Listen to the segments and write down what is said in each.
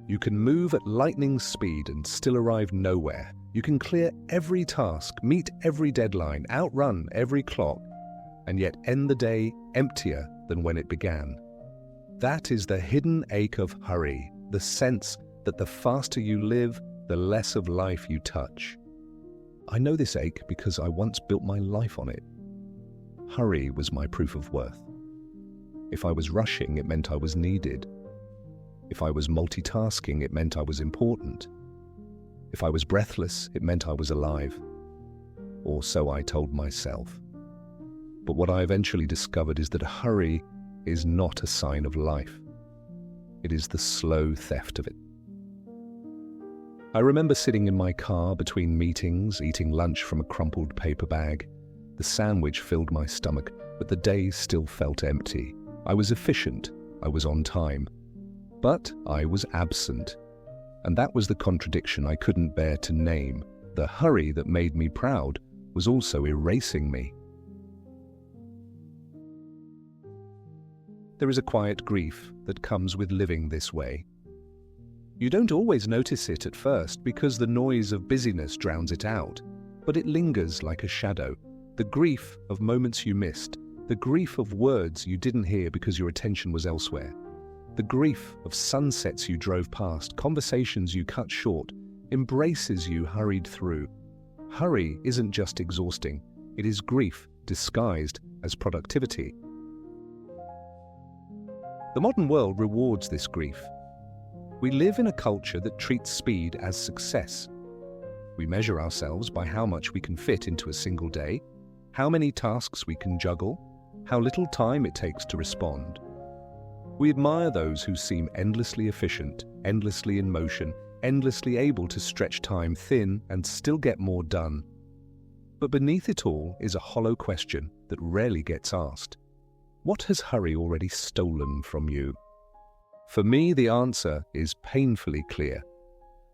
You can move at lightning speed and still arrive nowhere. You can clear every task, meet every deadline, outrun every clock, and yet end the day emptier than when it began. That is the hidden ache of hurry, the sense that the faster you live, the less of life you touch. I know this ache because I once built my life on it. Hurry was my proof of worth. If I was rushing, it meant I was needed. If I was multitasking, it meant I was important. If I was breathless, it meant I was alive. Or so I told myself. But what I eventually discovered is that hurry is not a sign of life. It is the slow theft of it. I remember sitting in my car between meetings, eating lunch from a crumpled paper bag. The sandwich filled my stomach, but the day still felt empty. I was efficient. I was on time. But I was absent. And that was the contradiction I couldn't bear to name. The hurry that made me proud was also erasing me. There is a quiet grief that comes with living this way. You don't always notice it at first because the noise of busyness drowns it out, but it lingers like a shadow. The grief of moments you missed, the grief of words you didn't hear because your attention was elsewhere, the grief of sunsets you drove past, conversations you cut short, embraces you hurried through. Hurry isn't just exhausting, it is grief disguised as productivity. The modern world rewards this grief. We live in a culture that treats speed as success. We measure ourselves by how much we can fit into a single day, how many tasks we can juggle, how little time it takes to respond. We admire those who seem endlessly efficient, endlessly in motion, endlessly able to stretch time thin and still get more done. But beneath it all is a hollow question that rarely gets asked. What has hurry already stolen from you? For me, the answer is painfully clear.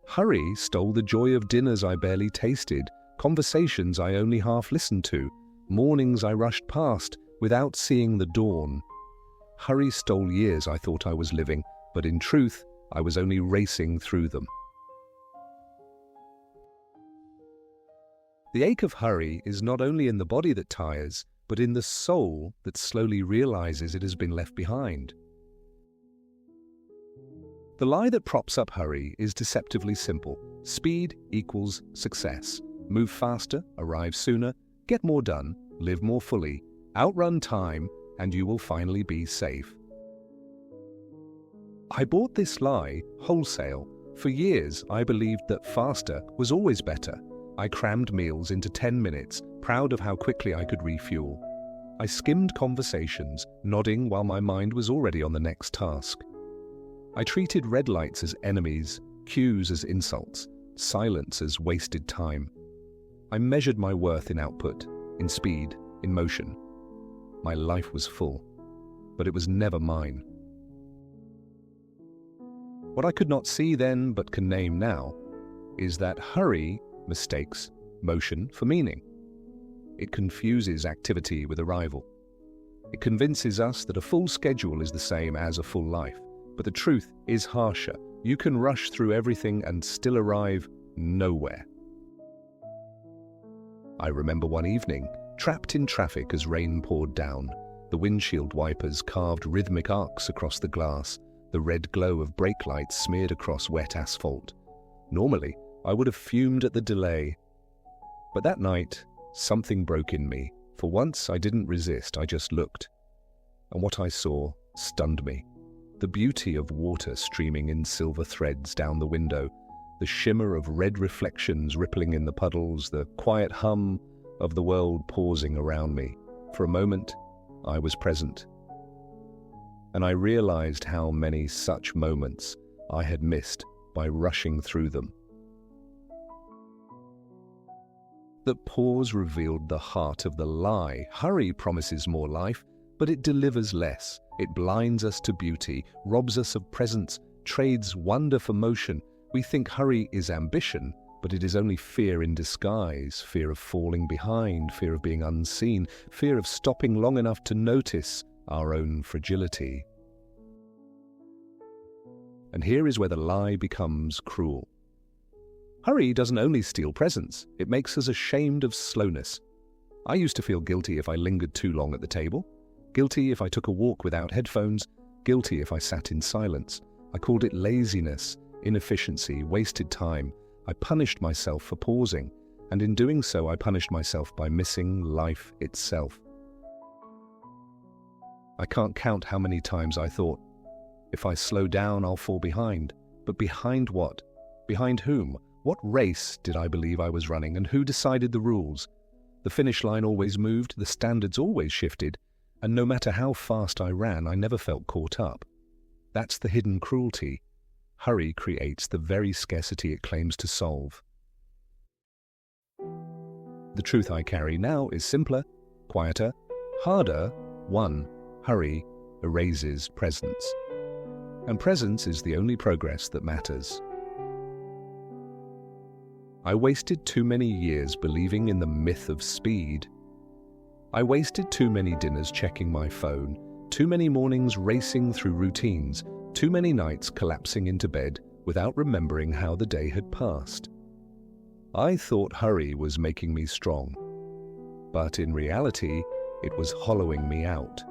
Hurry stole the joy of dinners I barely tasted, conversations I only half listened to, mornings I rushed past without seeing the dawn. Hurry stole years I thought I was living, but in truth, I was only racing through them. The ache of hurry is not only in the body that tires, but in the soul that slowly realizes it has been left behind. The lie that props up hurry is deceptively simple. Speed equals success. Move faster, arrive sooner, get more done, live more fully, outrun time, and you will finally be safe. I bought this lie wholesale. For years, I believed that faster was always better. I crammed meals into 10 minutes, proud of how quickly I could refuel. I skimmed conversations, nodding while my mind was already on the next task. I treated red lights as enemies, cues as insults, silence as wasted time. I measured my worth in output, in speed, in motion. My life was full, but it was never mine. What I could not see then, but can name now, is that hurry mistakes motion for meaning. It confuses activity with arrival. It convinces us that a full schedule is the same as a full life. But the truth is harsher. You can rush through everything and still arrive nowhere. I remember one evening, trapped in traffic as rain poured down. The windshield wipers carved rhythmic arcs across the glass, the red glow of brake lights smeared across wet asphalt. Normally, I would have fumed at the delay. But that night, something broke in me. For once, I didn't resist, I just looked. And what I saw stunned me. The beauty of water streaming in silver threads down the window, the shimmer of red reflections rippling in the puddles, the quiet hum of the world pausing around me. For a moment, I was present. And I realized how many such moments I had missed by rushing through them. That pause revealed the heart of the lie. Hurry promises more life, but it delivers less. It blinds us to beauty, robs us of presence, trades wonder for motion. We think hurry is ambition, but it is only fear in disguise, fear of falling behind, fear of being unseen, fear of stopping long enough to notice our own fragility. And here is where the lie becomes cruel. Hurry doesn't only steal presents, it makes us ashamed of slowness. I used to feel guilty if I lingered too long at the table, guilty if I took a walk without headphones, guilty if I sat in silence. I called it laziness, inefficiency, wasted time. I punished myself for pausing, and in doing so I punished myself by missing life itself. I can't count how many times I thought, if I slow down I'll fall behind. But behind what? Behind whom? What race did I believe I was running, and who decided the rules? The finish line always moved, the standards always shifted, and no matter how fast I ran, I never felt caught up. That's the hidden cruelty. Hurry creates the very scarcity it claims to solve. The truth I carry now is simpler, quieter, harder. 1. Hurry erases presence. And presence is the only progress that matters. I wasted too many years believing in the myth of speed. I wasted too many dinners checking my phone, too many mornings racing through routines, too many nights collapsing into bed without remembering how the day had passed. I thought hurry was making me strong, but in reality, it was hollowing me out.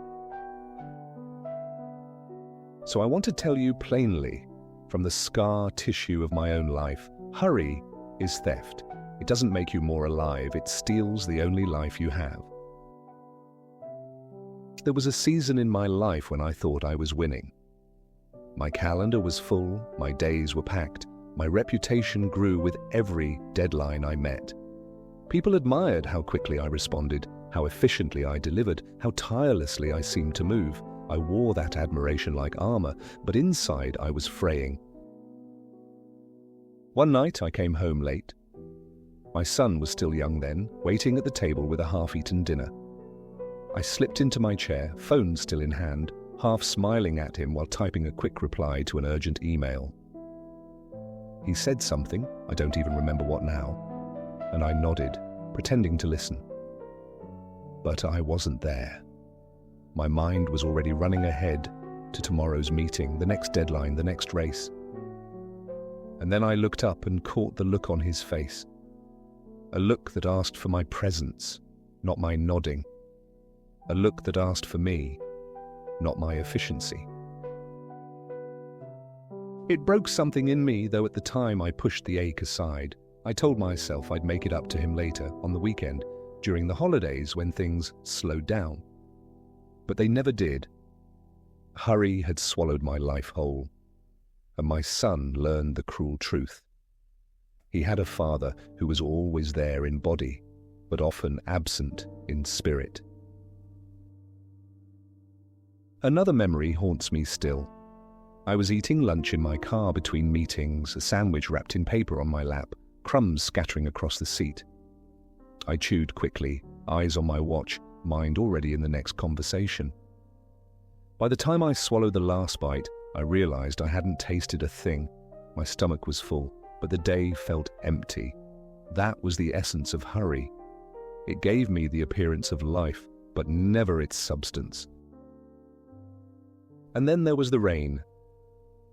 So I want to tell you plainly, from the scar tissue of my own life, hurry is theft. It doesn't make you more alive, it steals the only life you have. There was a season in my life when I thought I was winning. My calendar was full, my days were packed, my reputation grew with every deadline I met. People admired how quickly I responded, how efficiently I delivered, how tirelessly I seemed to move. I wore that admiration like armor, but inside I was fraying. One night I came home late. My son was still young then, waiting at the table with a half-eaten dinner. I slipped into my chair, phone still in hand, half smiling at him while typing a quick reply to an urgent email. He said something, I don't even remember what now, and I nodded, pretending to listen. But I wasn't there. My mind was already running ahead to tomorrow's meeting, the next deadline, the next race. And then I looked up and caught the look on his face. A look that asked for my presence, not my nodding. A look that asked for me, not my efficiency. It broke something in me, though at the time I pushed the ache aside. I told myself I'd make it up to him later, on the weekend, during the holidays when things slowed down. But they never did. Hurry had swallowed my life whole, and my son learned the cruel truth. He had a father who was always there in body, but often absent in spirit. Another memory haunts me still. I was eating lunch in my car between meetings, a sandwich wrapped in paper on my lap, crumbs scattering across the seat. I chewed quickly, eyes on my watch, mind already in the next conversation. By the time I swallowed the last bite, I realized I hadn't tasted a thing. My stomach was full, but the day felt empty. That was the essence of hurry. It gave me the appearance of life, but never its substance. And then there was the rain.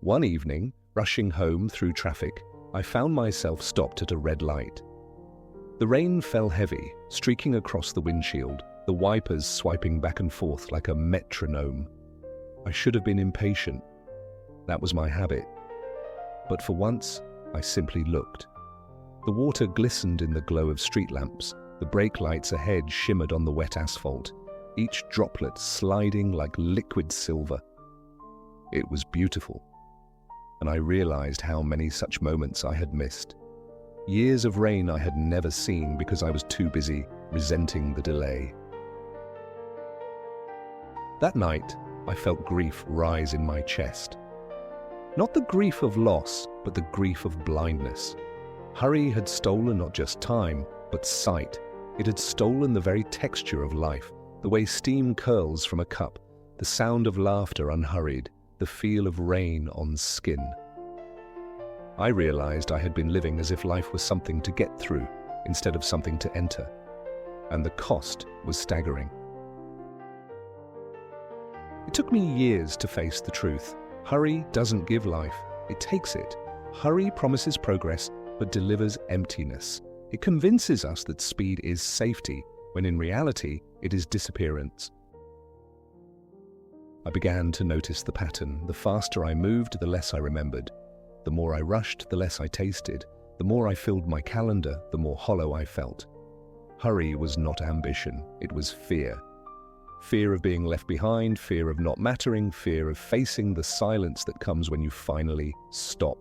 One evening, rushing home through traffic, I found myself stopped at a red light. The rain fell heavy, streaking across the windshield, the wipers swiping back and forth like a metronome. I should have been impatient. That was my habit. But for once, I simply looked. The water glistened in the glow of street lamps. The brake lights ahead shimmered on the wet asphalt, each droplet sliding like liquid silver. It was beautiful, and I realized how many such moments I had missed. Years of rain I had never seen because I was too busy resenting the delay. That night, I felt grief rise in my chest. Not the grief of loss, but the grief of blindness. Hurry had stolen not just time, but sight. It had stolen the very texture of life, the way steam curls from a cup, the sound of laughter unhurried, the feel of rain on skin. I realized I had been living as if life was something to get through, instead of something to enter. And the cost was staggering. It took me years to face the truth. Hurry doesn't give life, It takes it. Hurry promises progress, but delivers emptiness. It convinces us that speed is safety, when in reality, it is disappearance. I began to notice the pattern. The faster I moved, the less I remembered. The more I rushed, the less I tasted. The more I filled my calendar, the more hollow I felt. Hurry was not ambition, it was fear. Fear of being left behind, fear of not mattering, fear of facing the silence that comes when you finally stop.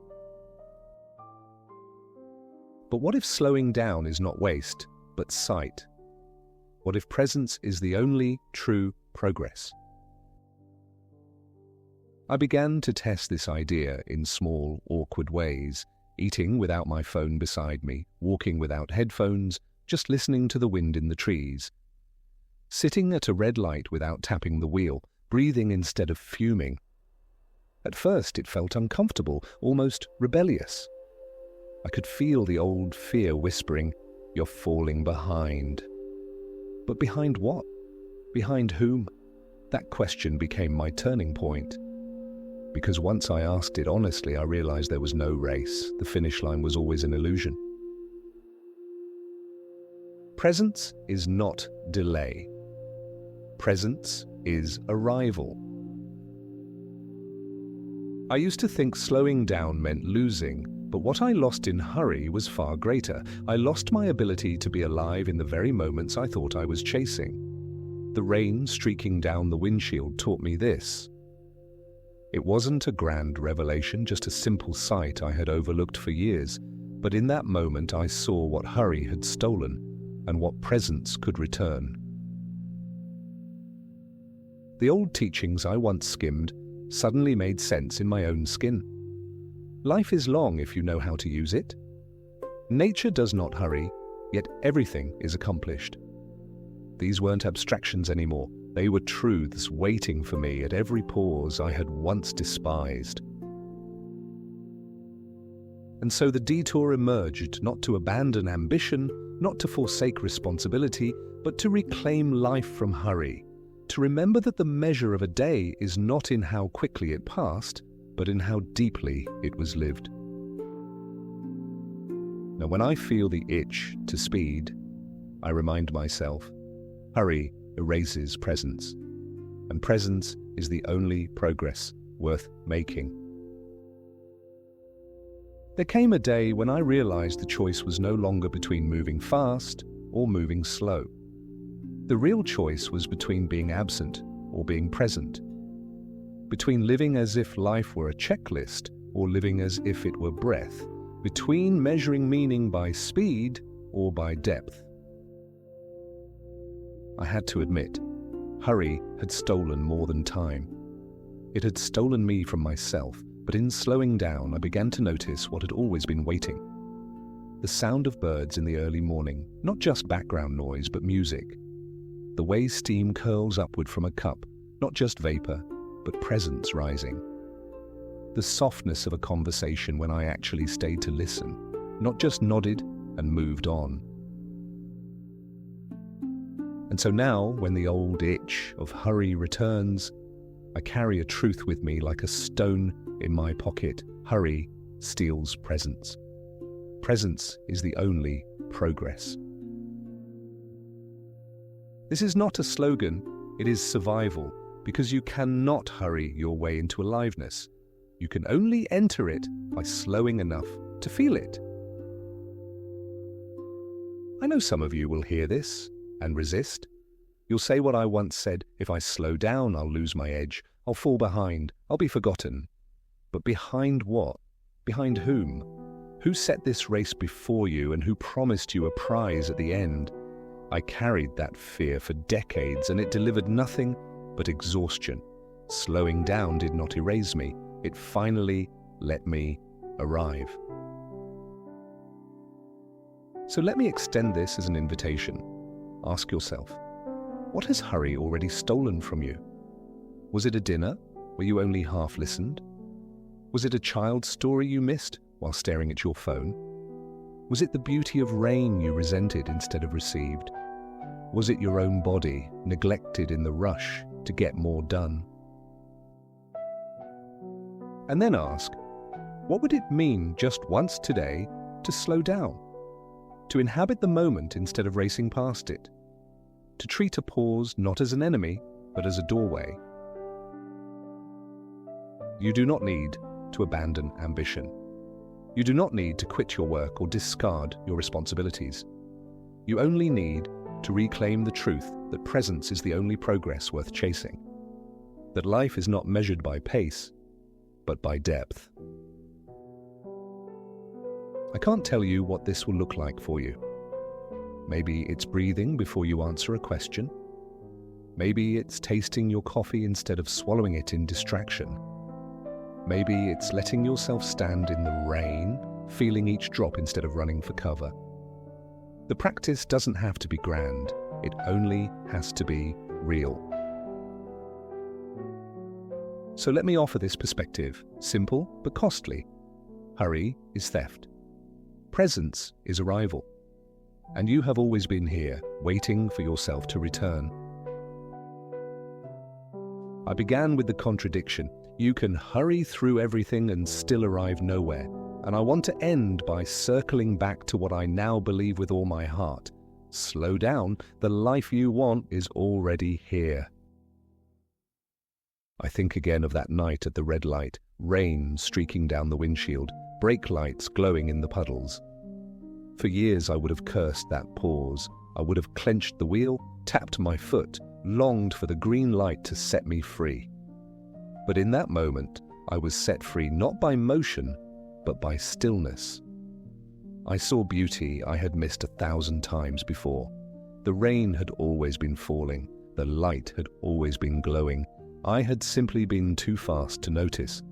But what if slowing down is not waste, but sight? What if presence is the only true progress? I began to test this idea in small, awkward ways, eating without my phone beside me, walking without headphones, just listening to the wind in the trees. Sitting at a red light without tapping the wheel, breathing instead of fuming. At first it felt uncomfortable, almost rebellious. I could feel the old fear whispering, "You're falling behind." But behind what? Behind whom? That question became my turning point. Because once I asked it honestly, I realized there was no race. The finish line was always an illusion. Presence is not delay. Presence is arrival. I used to think slowing down meant losing, but what I lost in hurry was far greater. I lost my ability to be alive in the very moments I thought I was chasing. The rain streaking down the windshield taught me this. It wasn't a grand revelation, just a simple sight I had overlooked for years, but in that moment I saw what hurry had stolen and what presence could return. The old teachings I once skimmed suddenly made sense in my own skin. Life is long if you know how to use it. Nature does not hurry, yet everything is accomplished. These weren't abstractions anymore. They were truths waiting for me at every pause I had once despised. And so the detour emerged, not to abandon ambition, not to forsake responsibility, but to reclaim life from hurry, to remember that the measure of a day is not in how quickly it passed, but in how deeply it was lived. Now, when I feel the itch to speed, I remind myself, hurry erases presence, and presence is the only progress worth making. There came a day when I realized the choice was no longer between moving fast or moving slow. The real choice was between being absent or being present, between living as if life were a checklist or living as if it were breath, between measuring meaning by speed or by depth. I had to admit, hurry had stolen more than time. It had stolen me from myself, but in slowing down I began to notice what had always been waiting. The sound of birds in the early morning, not just background noise but music. The way steam curls upward from a cup, not just vapor, but presence rising. The softness of a conversation when I actually stayed to listen, not just nodded and moved on. And so now, when the old itch of hurry returns, I carry a truth with me like a stone in my pocket. Hurry steals presence. Presence is the only progress. This is not a slogan, it is survival, because you cannot hurry your way into aliveness. You can only enter it by slowing enough to feel it. I know some of you will hear this and resist. You'll say what I once said, if I slow down, I'll lose my edge, I'll fall behind, I'll be forgotten. But behind what? Behind whom? Who set this race before you and who promised you a prize at the end? I carried that fear for decades and it delivered nothing but exhaustion. Slowing down did not erase me, it finally let me arrive. So let me extend this as an invitation. Ask yourself, what has hurry already stolen from you? Was it a dinner where you only half listened? Was it a child's story you missed while staring at your phone? Was it the beauty of rain you resented instead of received? Was it your own body neglected in the rush to get more done? And then ask, What would it mean just once today to slow down? To inhabit the moment instead of racing past it? To treat a pause not as an enemy, but as a doorway? You do not need to abandon ambition. You do not need to quit your work or discard your responsibilities. You only need to reclaim the truth that presence is the only progress worth chasing. That life is not measured by pace, but by depth. I can't tell you what this will look like for you. Maybe it's breathing before you answer a question. Maybe it's tasting your coffee instead of swallowing it in distraction. Maybe it's letting yourself stand in the rain, feeling each drop instead of running for cover. The practice doesn't have to be grand, it only has to be real. So let me offer this perspective, simple but costly. Hurry is theft. Presence is arrival. And you have always been here, waiting for yourself to return. I began with the contradiction. You can hurry through everything and still arrive nowhere. And I want to end by circling back to what I now believe with all my heart. Slow down, the life you want is already here. I think again of that night at the red light, rain streaking down the windshield, brake lights glowing in the puddles. For years I would have cursed that pause. I would have clenched the wheel, tapped my foot, longed for the green light to set me free. But in that moment, I was set free not by motion, but by stillness. I saw beauty I had missed 1,000 times before. The rain had always been falling. The light had always been glowing. I had simply been too fast to notice.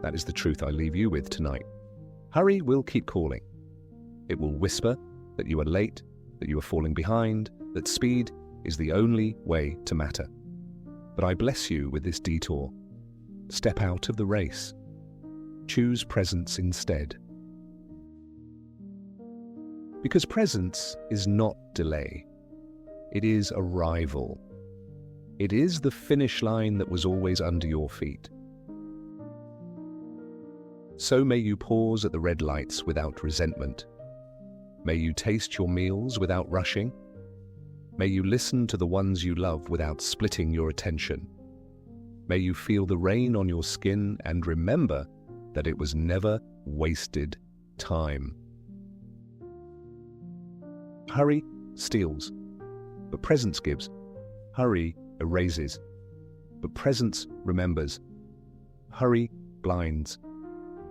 That is the truth I leave you with tonight. Hurry will keep calling. It will whisper that you are late, that you are falling behind, that speed is the only way to matter. But I bless you with this detour. Step out of the race. Choose presence instead. Because presence is not delay. It is arrival. It is the finish line that was always under your feet. So may you pause at the red lights without resentment. May you taste your meals without rushing. May you listen to the ones you love without splitting your attention. May you feel the rain on your skin and remember that it was never wasted time. Hurry steals, but presence gives. Hurry erases, but presence remembers. Hurry blinds,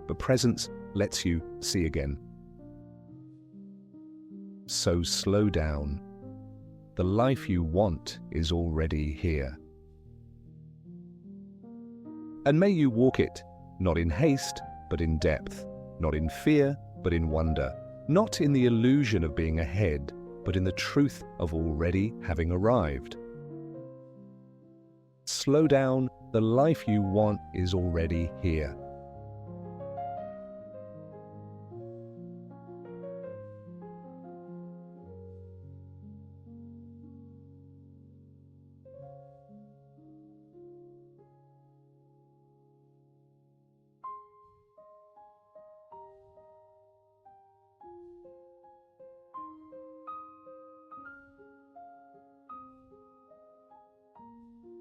but presence lets you see again. So slow down. The life you want is already here. And may you walk it, not in haste, but in depth, not in fear, but in wonder, not in the illusion of being ahead, but in the truth of already having arrived. Slow down, the life you want is already here.